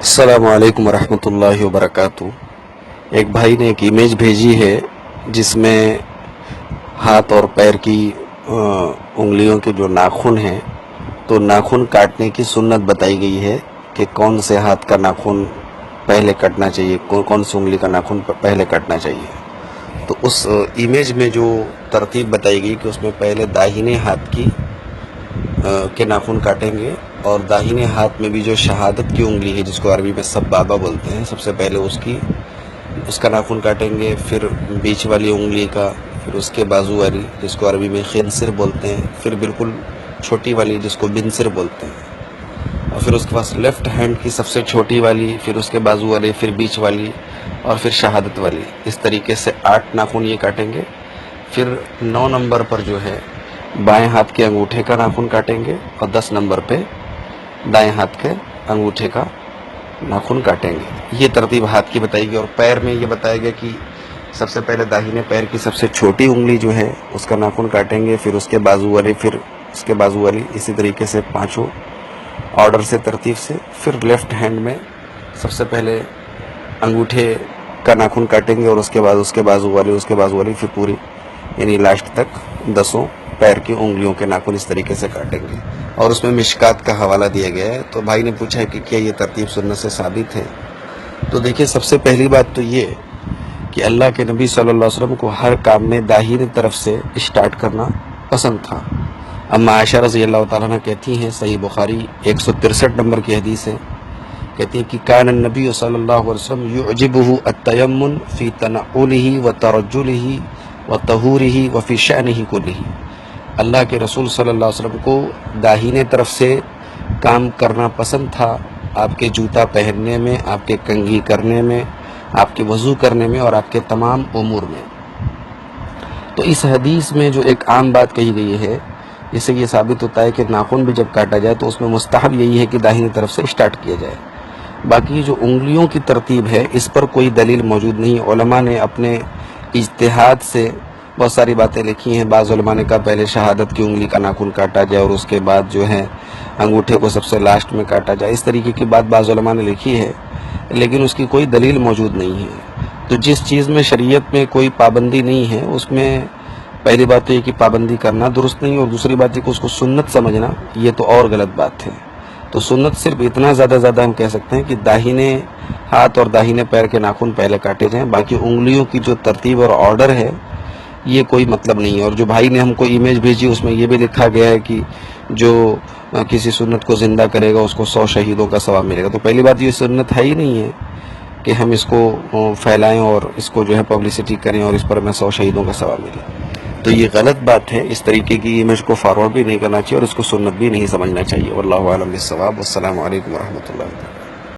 السلام علیکم ورحمۃ اللہ وبرکاتہ۔ ایک بھائی نے ایک امیج بھیجی ہے جس میں ہاتھ اور پیر کی انگلیوں کے جو ناخن ہیں تو ناخن کاٹنے کی سنت بتائی گئی ہے کہ کون سے ہاتھ کا ناخن پہلے کٹنا چاہیے، کون سی انگلی کا ناخن پہلے کٹنا چاہیے۔ تو اس امیج میں جو ترتیب بتائی گئی کہ اس میں پہلے داہنے ہاتھ کے ناخن کاٹیں گے، اور داہنے ہاتھ میں بھی جو شہادت کی انگلی ہے جس کو عربی میں سبابہ بولتے ہیں، سب سے پہلے اس کا ناخن کاٹیں گے، پھر بیچ والی انگلی کا، پھر اس کے بازو والی جس کو عربی میں خنصر بولتے ہیں، پھر بالکل چھوٹی والی جس کو بنصر بولتے ہیں، اور پھر اس کے پاس لیفٹ ہینڈ کی سب سے چھوٹی والی، پھر اس کے بازو والی، پھر بیچ والی، اور پھر شہادت والی۔ اس طریقے سے 8 ناخن یہ کاٹیں گے۔ پھر 9 نمبر پر جو ہے بائیں ہاتھ کے انگوٹھے کا ناخن کاٹیں گے، اور 10 نمبر پہ دائیں ہاتھ کے انگوٹھے کا ناخن کاٹیں گے۔ یہ ترتیب ہاتھ کی بتائی گئی، اور پیر میں یہ بتایا گیا کہ سب سے پہلے داہنے پیر کی سب سے چھوٹی انگلی جو ہے اس کا ناخن کاٹیں گے، پھر اس کے بازو والی، پھر اس کے بازو والی، اسی طریقے سے 5 آرڈر سے، ترتیب سے۔ پھر لیفٹ ہینڈ میں سب سے پہلے انگوٹھے کا ناخن کاٹیں گے، اور اس کے بعد اس کے بازو والی، پھر پوری یعنی لاسٹ تک 10 پیر کی انگلیوں کے ناخن اس طریقے سے کاٹیں گے۔ اور اس میں مشکات کا حوالہ دیا گیا ہے۔ تو بھائی نے پوچھا کہ کیا یہ ترتیب سنت سے ثابت ہے؟ تو دیکھیں، سب سے پہلی بات تو یہ کہ اللہ کے نبی صلی اللہ علیہ وسلم کو ہر کام میں داہنی طرف سے اسٹارٹ کرنا پسند تھا۔ اما عائشہ رضی اللہ تعالیٰ عنہ کہتی ہیں، صحیح بخاری 163 نمبر کی حدیث ہے، کہتی ہیں کہ کان النبی صلی اللہ علیہ وسلم یعجبہ التیمن فی تنعلہ وترجلہ وطہورہ وفی شأنہ کلہ۔ اللہ کے رسول صلی اللہ علیہ وسلم کو داہنے طرف سے کام کرنا پسند تھا، آپ کے جوتا پہننے میں، آپ کے کنگھی کرنے میں، آپ کے وضو کرنے میں، اور آپ کے تمام امور میں۔ تو اس حدیث میں جو ایک عام بات کہی گئی ہے، اس سے یہ ثابت ہوتا ہے کہ ناخن بھی جب کاٹا جائے تو اس میں مستحب یہی ہے کہ داہنی طرف سے اسٹارٹ کیا جائے۔ باقی جو انگلیوں کی ترتیب ہے اس پر کوئی دلیل موجود نہیں۔ علماء نے اپنے اجتہاد سے بہت ساری باتیں لکھی ہیں۔ بعض علماء نے کہا پہلے شہادت کی انگلی کا ناخن کاٹا جائے، اور اس کے بعد جو ہے انگوٹھے کو سب سے لاسٹ میں کاٹا جائے۔ اس طریقے کی بات بعض علماء نے لکھی ہے، لیکن اس کی کوئی دلیل موجود نہیں ہے۔ تو جس چیز میں شریعت میں کوئی پابندی نہیں ہے، اس میں پہلی بات تو یہ کہ پابندی کرنا درست نہیں، اور دوسری بات یہ کہ اس کو سنت سمجھنا یہ تو اور غلط بات ہے۔ تو سنت صرف اتنا زیادہ ہم کہہ سکتے ہیں کہ داہنے ہاتھ اور داہنے پیر کے ناخن پہلے کاٹے جائیں، باقی انگلیوں کی جو ترتیب اور آرڈر ہے یہ کوئی مطلب نہیں ہے۔ اور جو بھائی نے ہم کو ایمیج بھیجی اس میں یہ بھی لکھا گیا ہے کہ جو کسی سنت کو زندہ کرے گا اس کو 100 شہیدوں کا ثواب ملے گا۔ تو پہلی بات یہ سنت ہے ہی نہیں ہے کہ ہم اس کو پھیلائیں اور اس کو جو ہے پبلسٹی کریں اور اس پر ہمیں 100 شہیدوں کا ثواب ملے۔ تو یہ غلط بات ہے، اس طریقے کی ایمیج کو فارورڈ بھی نہیں کرنا چاہیے، اور اس کو سنت بھی نہیں سمجھنا چاہیے۔ واللہ اعلم بالصواب۔ والسلام علیکم ورحمۃ اللہ وبرکاتہ۔